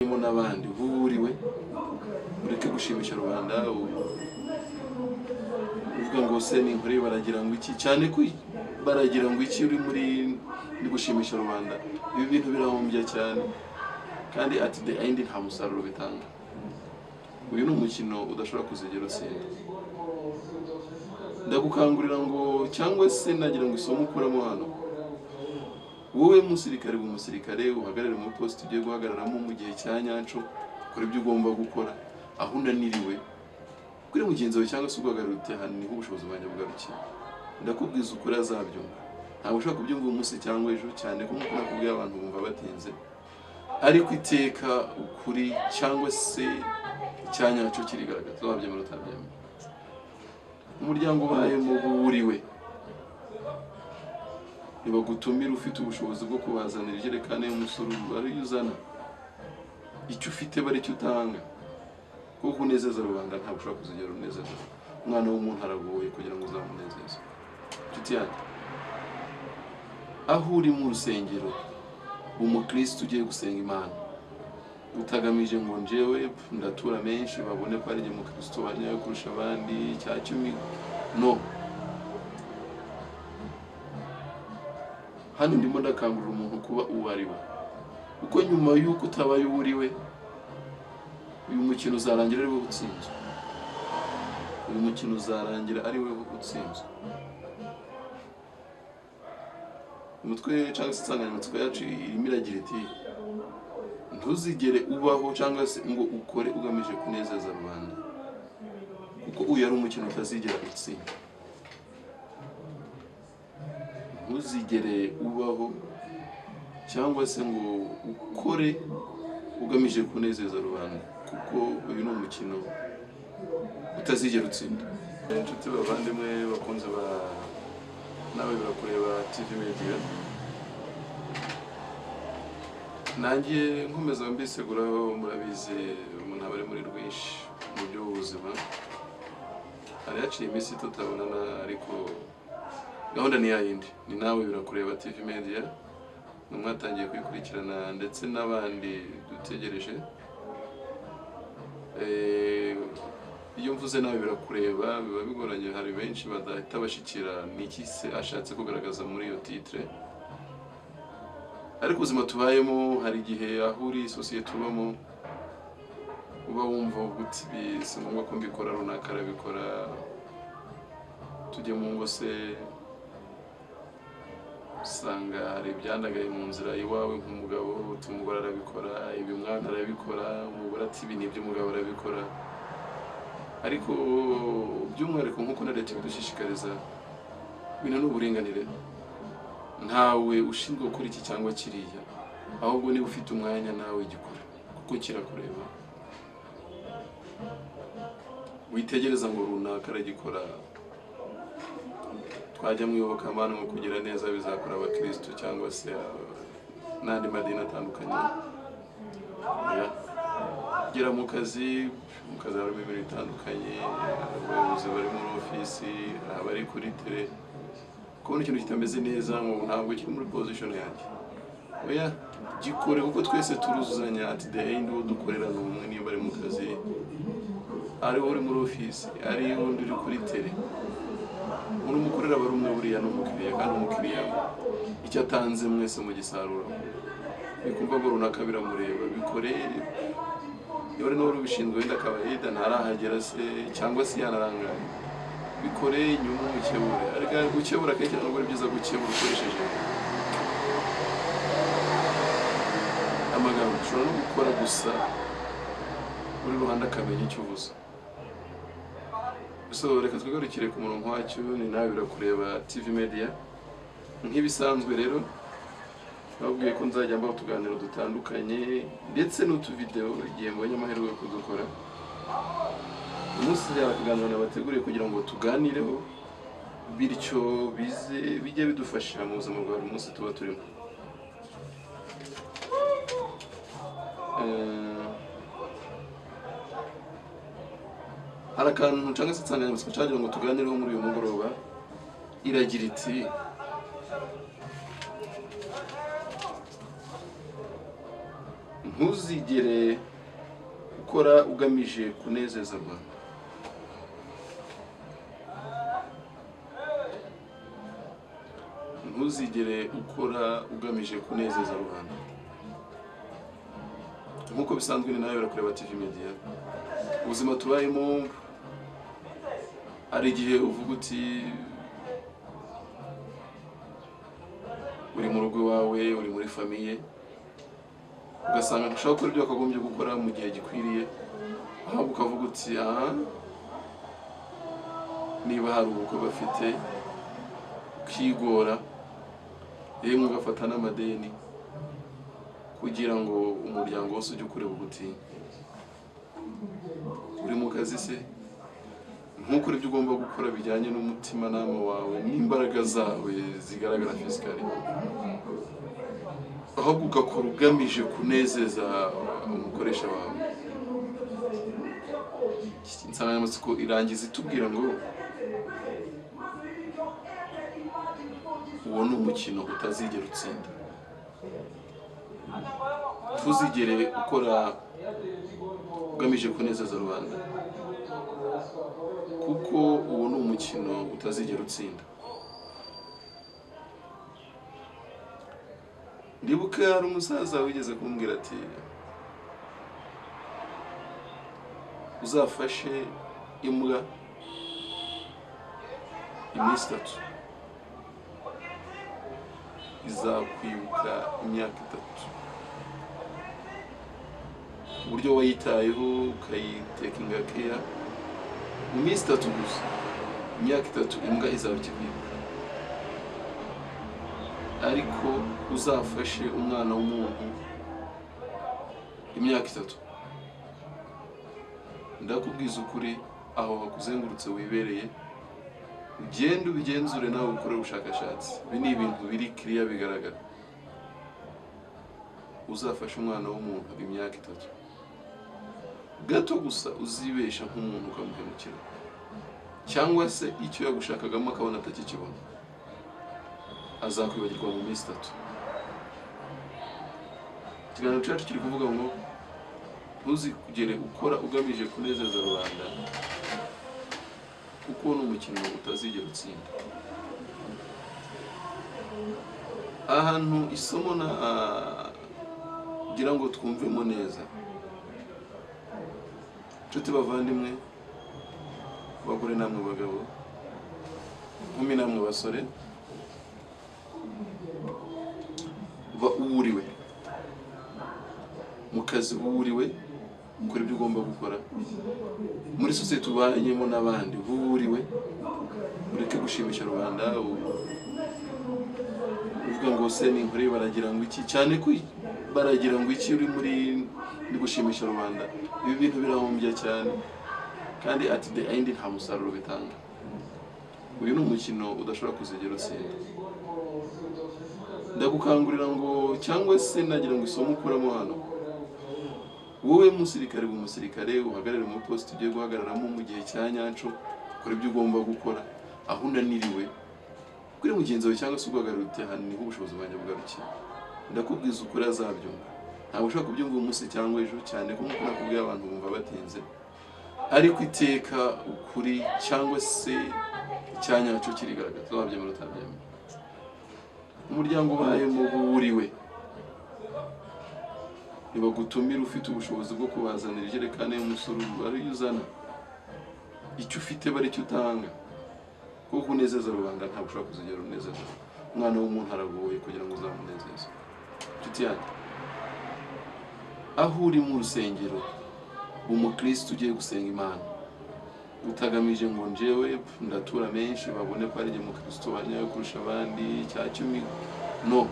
mo n'abandi uhuriwe ureke gushimisha rubanda uvuga ngo se ni inkore baragira ngo iki cyane ko baragira ngo iki uri muri gushimisha rubanda ibi bintu birahombya cyane kandi at the end nta musaruro bitanga uyu ni umukino udashobora kuzigera utsinda ndagukangurira ngo cyangwa se nagira ngo isomo ukuramo hano wowe musirikare w'umusirikare uhagarare mu post ugiye guhagararamo mu gihe cya nyaco kora ibyo ugomba gukora aho unaniriwe kuri mugenzi wawe cyangwa se uguhagarara uti hano niho ubushobozi bwanjye bugarukiye ndakubwiza ukuri azabyumva ntabwo ushobora kubyumva umunsi cyangwa ejo cyane ko nk'uko nakubwiye abantu bumva batinze ariko iteka ukuri cyangwa se icyanyaco kirigaragaza wabyemera utabyemera umuryango ubayemo buriwe nibagutumira ufite ubushobozi bwo kubazanira ijerekane y'umusururu ariyo uzana icyo ufite bari cyo utanga kuko unezeza rubanda ntabwo ushobora kuzigera unezeza umwana w'umuntu aragoye kugira ngo uzamunezeze nshuti yanjye aho uri mu rusengero umukristo ugiye gusenga Imana utagamije ngo njewe ndatura menshi babone ko ari umukristo wanyaye kurusha abandi cya 10 no hano ndimo ndakangurira umuntu kuba uwariwe uko nyuma yuko utabaye uriwe uyu mukino uzarangira ari wowe utsinzwe uyu mukino uzarangira ari wowe utsinzwe umutwe cyangwa se insanganyamatsiko yacu irimo iragira iti ntuzigere ubaho cyangwa se ngo ukore ugamije kunezeza rubanda kuko uyu ari umukino utazigera utsinda ntuzigere ubaho cyangwa se ngo ukore ugamije kunezeza rubanda kuko uyu ni umukino utazigera utsinda inshuti bavandimwe bakunze nawe birakureba TV Media nanjye nkomeza mbiseguraho murabizi umuntu aba ari muri rwinshi mu byo ubuzima hari yaciye iminsi tutabonana ariko gahunda ni yayindi ni nawe birakureba TV Media mwatangiye kwikurikirana ndetse n'abandi dutegereje iyo mvuze nawe birakureba biba bigoranye hari benshi badahita bashikira niki se ashatse kugaragaza muri iyo titre ariko ubuzima tubayemo hari igihe aho uri sosiyete tubamo uba wumva uti si ngombwa ko mbikora runaka arabikora tujye mu ngo se usanga hari ibyandagaye mu nzira iwawe nk'umugabo umugore arabikora ibi umwana arabikora umugore ati ibi nibyo umugabo arabikora ariko by'umwihariko nk'uko na leta bidushishikariza bino ni uburenganire ntawe ushinzwe gukora iki cyangwa kiriya ahubwo niba ufite umwanya nawe gikora kuko kirakureba witegereza ngo runaka aragikora twajya mu iyobokamana ngo kugira neza bizakora abakristo cyangwa se n'andi madini atandukanye gera mu kazi harimo ibintu bitandukanye abayobozi bari muri ofisi abari kuri tele kubona ikintu kitameze neza ngo ntabwo kiri muri position yanjye oya gikore kuko twese turuzuzanya at the end wo dukorera n'umwe niba ari mu kazi ari uri muri ofisi ari undi uri kuri tele umuntu umukorera bari umwe buriya n'umukiriya kandi umukiriya icyo atanze mwese mu gisaruro bikumva ngo runaka biramureba bikore yore no rubishinzwe wenda kabayida ntarahagera se cyangwa se yanarangaye bikore inyuma mukebure ariko gukebura kenshi ntabwo ari byiza gukebura ukoresheje amagambo ushobora no gukora gusa muri ruhande akamenya icyo uvuze so reka twigarukire ku murongo wacyo ni nawe birakureba TV Media nk'ibisanzwe rero babwiye ko nzajya mbaho tuganiro dutandukanye ndetse n'utu video igihe mbonye amahirwe yo kudukora umunsi y'akaganiro nabateguriye kugira ngo tuganireho bityo bijye bidufasha mu buzima bwa buri munsi tuba turimo hari akantu cyangwa se insanganyamatsiko cyagira ngo tuganireho muri uyu mugoroba iragira iti ntuzigere ukora ugamije kunezeza rubanda. Ntuzigere ukora ugamije kunezeza rubanda. Nk'uko bisanzwe ni nawe barakureba TV Media. Ubuzima tubayemo hari igihe uvuga uti uri mu rugo iwawe, uri muri famiye, ugasanga ntushaka gukora ibyo wakagombye gukora mu gihe gikwiriye, ahubwo ukavuga uti niba hari ubukwe bafite ukigora, yemwe ugafata n'amadeni kugira ngo umuryango wose ujye ukureba uti uri mu kazi se, ntukore ibyo ugomba gukora bijyanye n'umutimanama wawe n'imbaraga zawe zigaragara fisikali, ahubwo ugakora ugamije kunezeza umukoresha wawe. Insanganyamatsiko irangiza itubwira ngo uwo ni umukino utazigera utsinda. Ntuzigere ukora ugamije kunezeza rubanda, kuko uwo ni umukino utazigera utsinda. Ndibuka hari umusaza wigeze kumbwira ati uzafashe imbwa iminsi 3 izakwibuka imyaka 3. Uburyo wayitayeho ukayitekinga care mu minsi 3 gusa, imyaka 3 imbwa izabikwibuka. Ariko uzafashe umwana w'umuntu imyaka 3, ndakubwiza ukuri, aho hakuzengurutse wibereye, ugende ubigenzure nawe ukore ubushakashatsi. Ibi ni ibintu biri clear bigaragara. Uzafashe umwana w'umuntu imyaka 3 gato gusa, uzibesha nk'umuntu ukamuhemukira, cyangwa se icyo yagushakagamo akabona atakikibona, azakwibagirwa mu minsi 3. Ikiganiro cyacu kiri kuvuga ngo ntuzigere ukora ugamije kunezeza rubanda, kuko ni umukino utazigera utsinda. Ahantu isomo kugira ngo twumvemo neza, nshuti bavandimwe, bagore namwe bagabo, nkumi namwe basore, ba uwuriwe mu kazi, uwuriwe ukora ibyo ugomba gukora muri sosiyete ubanyemo n'abandi, uwuriwe ureke gushimisha rubanda, uvuga ngo se ni nkore baragira ngo iki, cyane ko baragira ngo iki uri muri gushimisha rubanda. Ibi bintu birahombya cyane, kandi at the end nta musaruro bitanga. Uyu ni umukino udashobora kuzigera utsinda. Ndagukangurira ngo, cyangwa se nagira ngo isomo ukuramo hano, wowe musirikare w'umusirikare uhagarare mu post ugiye guhagararamo mu gihe cya nyanco, ukora ibyo ugomba gukora. Aho unaniriwe kuri mugenzi wawe cyangwa se uguhagarara uti hano niho ubushobozi bwanjye bugarukiye, ndakubwiza ukuri azabyumva. Ntabwo ushobora kubyumva umunsi cyangwa ejo, cyane ko nk'uko nakubwiye abantu bumva batinze, ariko iteka ukuri cyangwa se icyanyaco kirigaragaza, wabyemera utabyemera. Umuryango ubayemo uwuriwe nibagutumira ufite ubushobozi bwo kubazanira ijerekani y'umusururu, ariyo uzana. Icyo ufite bari cyo utanga, kuko unezeza rubanda ntabwo ushobora kuzigera unezeza umwana w'umuntu. Aragoye kugira ngo uzamunezeze. Nshuti yanjye, aho uri mu rusengero, umukristo ugiye gusenga Imana, utagamije ngo njyewe ndatura menshi babone ko ari njye mukristo wanyaye kurusha abandi, cya 10, no.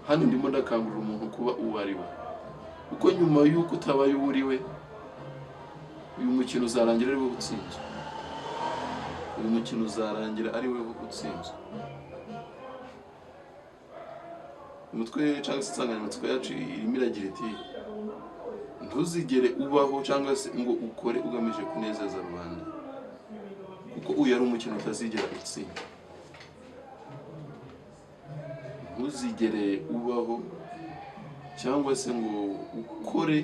Hano ndimo ndakangurira umuntu kuba uwo ari we, kuko nyuma y'uko utabaye uwo uri we, uyu mukino uzarangira ari wowe utsinzwe. Uyu mukino uzarangira ari wowe utsinzwe. Umutwe cyangwa se insanganyamatsiko yacu irimo iragira iti ntuzigere ubaho cyangwa se ngo ukore ugamije kunezeza rubanda, kuko uyu ari umukino utazigera utsinda. ntuzigere ubaho cyangwa se ngo ukore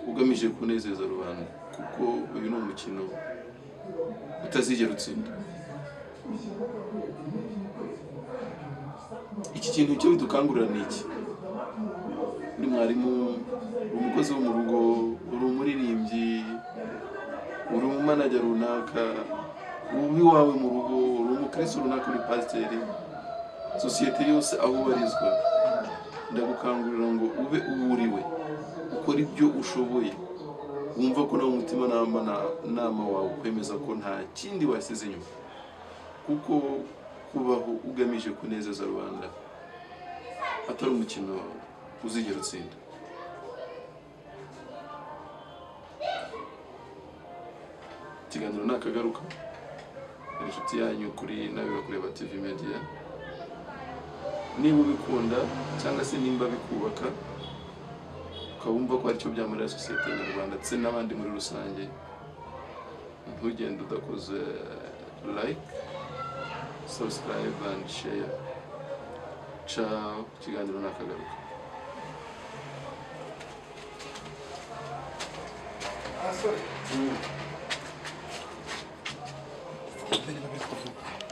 ugamije kunezeza rubanda, kuko uyu ni umukino utazigera utsinda. Iki kintu cyo bidukangurira ni iki? Uri mwarimu, uri umukozi wo mu rugo, uri umuririmbyi, uri umumanager runaka, uri iwawe mu rugo, uri umukristo runaka, uri pasiteri, sosiyete yose aho ubarizwa, ndagukangurira ngo ube uwuriwe, ukora ibyo ushoboye, wumva ko nawe umutima nama wawe kwemeza ko nta kindi wasize inyuma, kuko kubaho ugamije kunezeza rubanda atari umukino uzigera utsinda. Ikiganiro nakagaruka, inshuti yanyu kuri nawe bakureba TV Media. Niba ubikunda cyangwa se nimba bikubaka ukabumva ko aricyo byamarira sosiyete nyarwanda ndetse n'abandi muri rusange, ntugende udakoze like, subscribe and share. Ciao, ikiganiro nakagaruka.